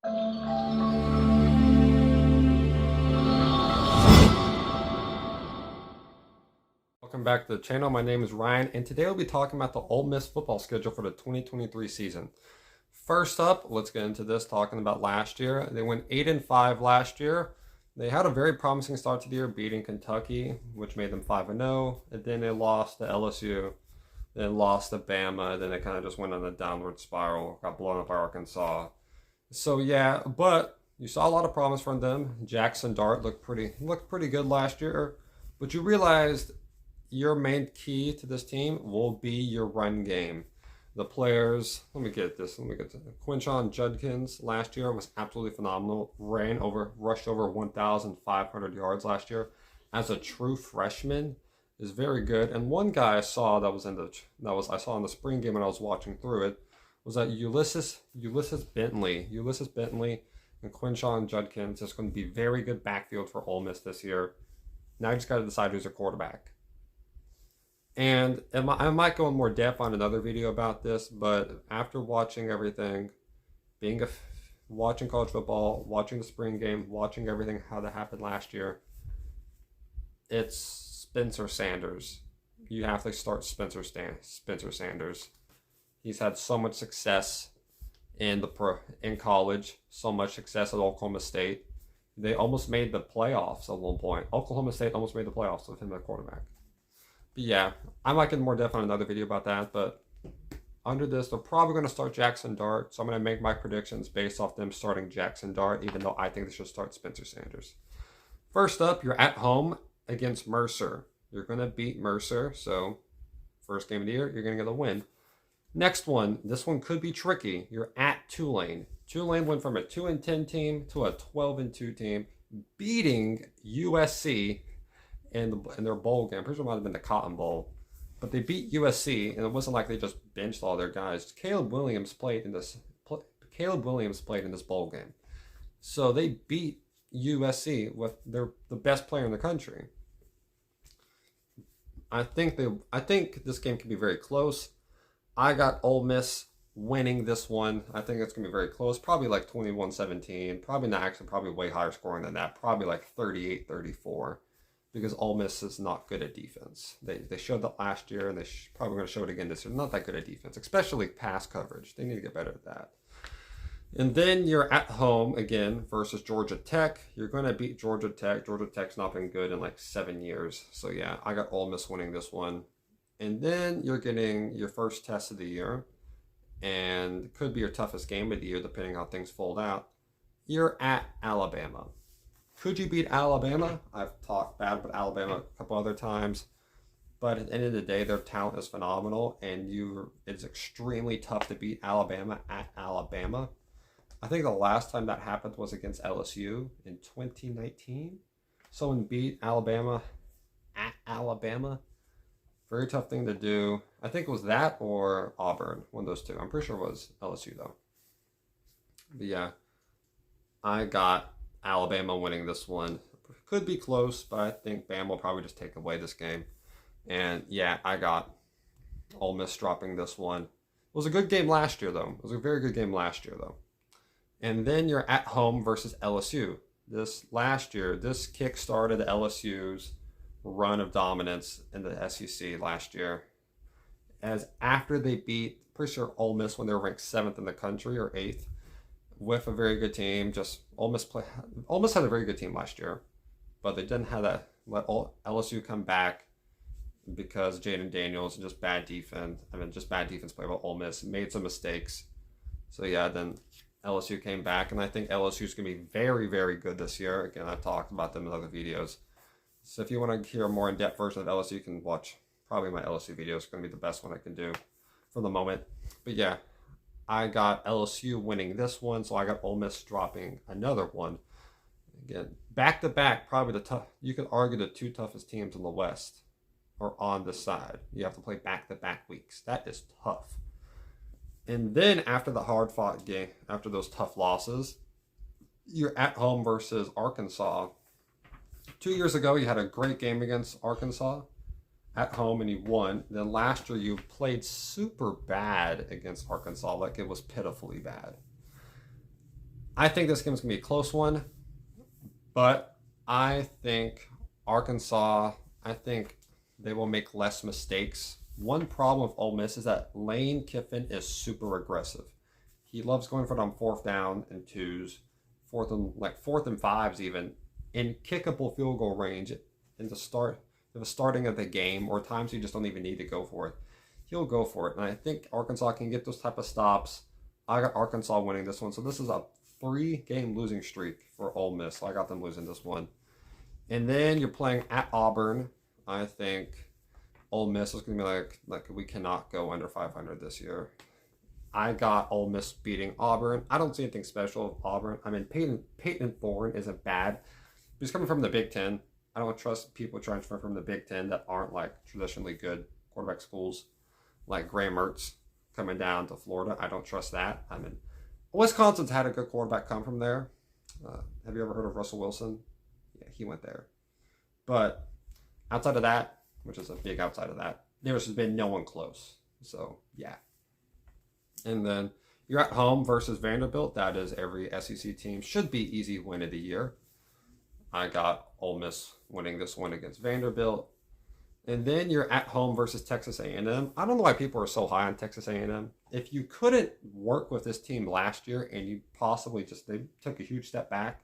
Welcome back to the channel. My name is Ryan, and today we'll be talking about the Ole Miss football schedule for the 2023 season. First up, let's get into this talking about last year. They went 8-5 last year. They had a very promising start to the year, beating Kentucky, which made them 5-0, and then they lost to LSU, then lost to Bama, then they kind of just went on a downward spiral, got blown up by Arkansas. So yeah, but you saw a lot of promise from them. Jackson Dart looked pretty good last year, but you realized your main key to this team will be your run game. The players, let me get to Quinshon Judkins last year was absolutely phenomenal. Rushed over 1,500 yards last year as a true freshman is very good. And one guy I saw I saw in the spring game when I was watching through it was that Ulysses Bentley and Quinshon Judkins is going to be very good backfield for Ole Miss this year. Now you just got to decide who's your quarterback. And I might go in more depth on another video about this, but after watching everything, watching college football, watching the spring game, watching everything how that happened last year, it's Spencer Sanders. You have to start Spencer Sanders. He's had so much success in college, so much success at Oklahoma State. They almost made the playoffs at one point. Oklahoma State almost made the playoffs with him at quarterback. But yeah, I might get more depth on another video about that, but under this, they're probably going to start Jackson Dart, so I'm going to make my predictions based off them starting Jackson Dart, even though I think they should start Spencer Sanders. First up, you're at home against Mercer. You're going to beat Mercer, so first game of the year, you're going to get a win. Next one, this one could be tricky. You're at Tulane. Tulane went from a 2-10 team to a 12-2 team, beating USC in their bowl game. I'm pretty sure it might have been the Cotton Bowl. But they beat USC, and it wasn't like they just benched all their guys. Caleb Williams played in this bowl game. So they beat USC with the best player in the country. I think this game could be very close. I got Ole Miss winning this one. I think it's going to be very close. Probably like 21-17. Probably way higher scoring than that. Probably like 38-34. Because Ole Miss is not good at defense. They showed that last year, and they're probably going to show it again this year. Not that good at defense, especially pass coverage. They need to get better at that. And then you're at home again versus Georgia Tech. You're going to beat Georgia Tech. Georgia Tech's not been good in like 7 years. So yeah, I got Ole Miss winning this one. And then you're getting your first test of the year, and it could be your toughest game of the year depending on how things fold out. You're at Alabama. Could you beat Alabama? I've talked bad about Alabama a couple other times, but at the end of the day, their talent is phenomenal, and it's extremely tough to beat Alabama at Alabama. I think the last time that happened was against LSU in 2019. Someone beat Alabama at Alabama. Very tough thing to do. I think it was that or Auburn, one of those two. I'm pretty sure it was LSU though. But yeah, I got Alabama winning this one. Could be close, but I think Bama will probably just take away this game. And yeah, I got Ole Miss dropping this one. It was a good game last year, though. It was a very good game last year, though. And then you're at home versus LSU. This kick-started LSU's run of dominance in the SEC last year. As after they beat, pretty sure Ole Miss when they were ranked 7th in the country or 8th, with a very good team. Ole Miss had a very good team last year, but they didn't have that. Let LSU come back because Jaden Daniels and just bad defense play by Ole Miss, made some mistakes. So yeah, then LSU came back, and I think LSU is going to be very, very good this year. Again, I've talked about them in other videos. So if you want to hear a more in-depth version of LSU, you can watch probably my LSU video. It's going to be the best one I can do for the moment. But yeah, I got LSU winning this one, so I got Ole Miss dropping another one. Again, back-to-back, probably you could argue the two toughest teams in the West are on this side. You have to play back-to-back weeks. That is tough. And then after the hard-fought game, after those tough losses, you're at home versus Arkansas. 2 years ago, you had a great game against Arkansas at home and you won. Then last year, you played super bad against Arkansas, like it was pitifully bad. I think this game's gonna be a close one, but I think Arkansas. I think they will make less mistakes. One problem with Ole Miss is that Lane Kiffin is super aggressive. He loves going for it on fourth down and twos, fourth and fives even, in kickable field goal range in the starting of the game, or times you just don't even need to go for it. He'll go for it, and I think Arkansas can get those type of stops. I got Arkansas winning this one, so this is a 3-game losing streak for Ole Miss. So I got them losing this one, and then you're playing at Auburn. I think Ole Miss is going to be like we cannot go under 500 this year. I got Ole Miss beating Auburn. I don't see anything special with Auburn. I mean, Peyton Thorne isn't bad. He's coming from the Big Ten. I don't trust people transferring from the Big Ten that aren't like traditionally good quarterback schools, like Graham Mertz coming down to Florida. I don't trust that. I mean, Wisconsin's had a good quarterback come from there. Have you ever heard of Russell Wilson? Yeah, he went there. But outside of that, which is a big outside of that, there's been no one close. So, yeah. And then you're at home versus Vanderbilt. That is every SEC team. Should be easy win of the year. I got Ole Miss winning this one against Vanderbilt. And then you're at home versus Texas A&M. I don't know why people are so high on Texas A&M. If you couldn't work with this team last year and you possibly they took a huge step back,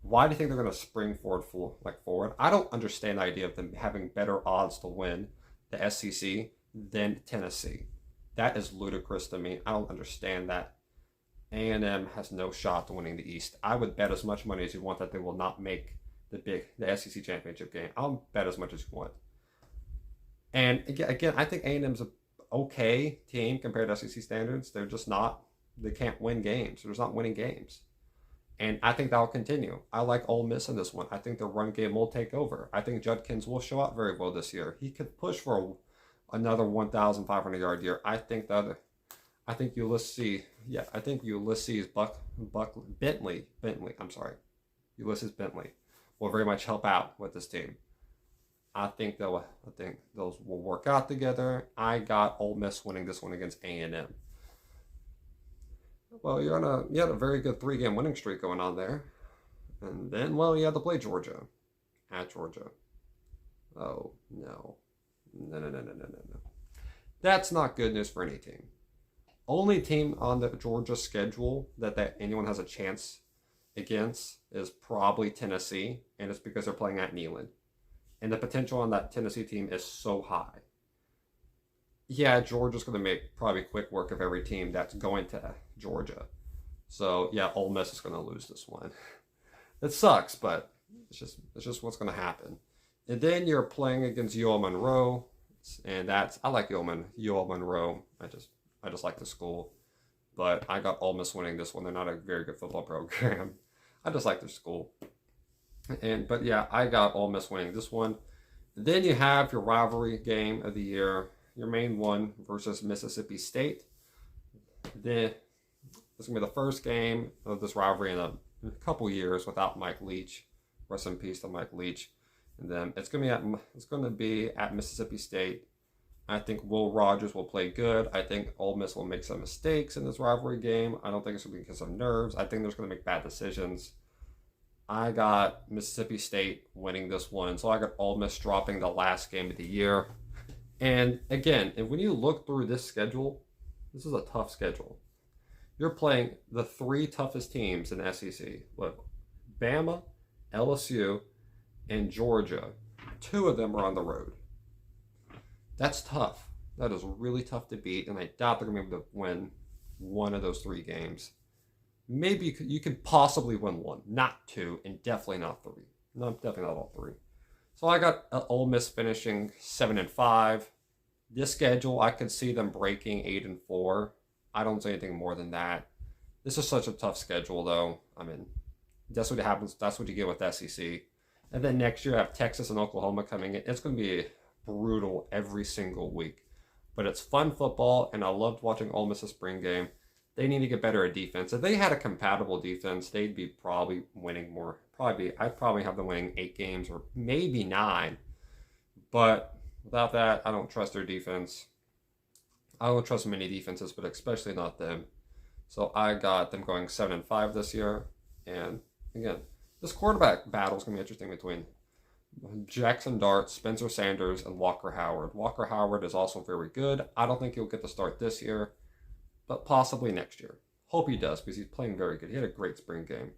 why do you think they're going to spring forward? I don't understand the idea of them having better odds to win the SEC than Tennessee. That is ludicrous to me. I don't understand that. A&M has no shot to winning the East. I would bet as much money as you want that they will not make the SEC championship game. I'll bet as much as you want. And again, I think A&M's an okay team compared to SEC standards. They're just not. They can't win games. They're just not winning games. And I think that will continue. I like Ole Miss in this one. I think the run game will take over. I think Judkins will show up very well this year. He could push for another 1,500 yard year. I think Ulysses Bentley will very much help out with this team. I think those will work out together. I got Ole Miss winning this one against A&M. Well, you had a very good 3-game winning streak going on there. And then, you had to play Georgia. At Georgia. Oh, no. No. That's not good news for any team. Only team on the Georgia schedule that anyone has a chance against is probably Tennessee, and it's because they're playing at Neyland. And the potential on that Tennessee team is so high. Yeah, Georgia's going to make probably quick work of every team that's going to Georgia. So, yeah, Ole Miss is going to lose this one. It sucks, but it's just what's going to happen. And then you're playing against UL Monroe, and I like UL Monroe. I just like the school. But I got Ole Miss winning this one. They're not a very good football program. I just like their school. But yeah, I got Ole Miss winning this one. Then you have your rivalry game of the year, your main one versus Mississippi State. This is going to be the first game of this rivalry in a couple years without Mike Leach. Rest in peace to Mike Leach. And then it's going to be at Mississippi State. I think Will Rogers will play good. I think Ole Miss will make some mistakes in this rivalry game. I don't think it's going to be because of nerves. I think they're going to make bad decisions. I got Mississippi State winning this one. So I got Ole Miss dropping the last game of the year. And again, when you look through this schedule, this is a tough schedule. You're playing the 3 toughest teams in the SEC. Look, Bama, LSU, and Georgia. 2 of them are on the road. That's tough. That is really tough to beat, and I doubt they're going to be able to win one of those 3 games. Maybe you could possibly win 1, not 2, and definitely not 3. No, definitely not all 3. So I got Ole Miss finishing 7-5. This schedule, I could see them breaking 8-4. I don't say anything more than that. This is such a tough schedule, though. I mean, that's what happens. That's what you get with SEC. And then next year, I have Texas and Oklahoma coming in. It's going to be brutal every single week. But it's fun football, and I loved watching Ole Miss's spring game. They need to get better at defense. If they had a compatible defense, they'd be probably winning more. I'd probably have them winning 8 games or maybe 9. But without that, I don't trust their defense. I don't trust many defenses, but especially not them. So I got them going 7-5 this year. And again, this quarterback battle is going to be interesting between Jackson Dart, Spencer Sanders, and Walker Howard. Walker Howard is also very good. I don't think he'll get the start this year, but possibly next year. Hope he does because he's playing very good. He had a great spring game.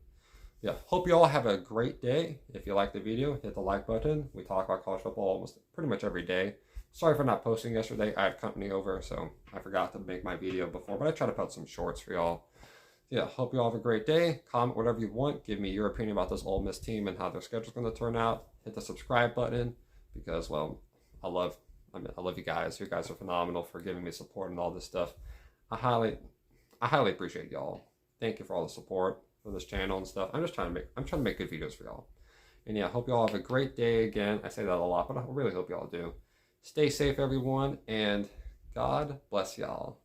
Yeah, hope you all have a great day. If you liked the video, hit the like button. We talk about college football almost pretty much every day. Sorry for not posting yesterday. I had company over, so I forgot to make my video before, but I try to put some shorts for y'all. Yeah, hope you all have a great day. Comment whatever you want. Give me your opinion about this Ole Miss team and how their schedule's going to turn out. Hit the subscribe button because, well, I love you guys. You guys are phenomenal for giving me support and all this stuff. I highly appreciate y'all. Thank you for all the support for this channel and stuff. I'm trying to make good videos for y'all. And yeah, I hope y'all have a great day again. I say that a lot, but I really hope y'all do. Stay safe, everyone, and God bless y'all.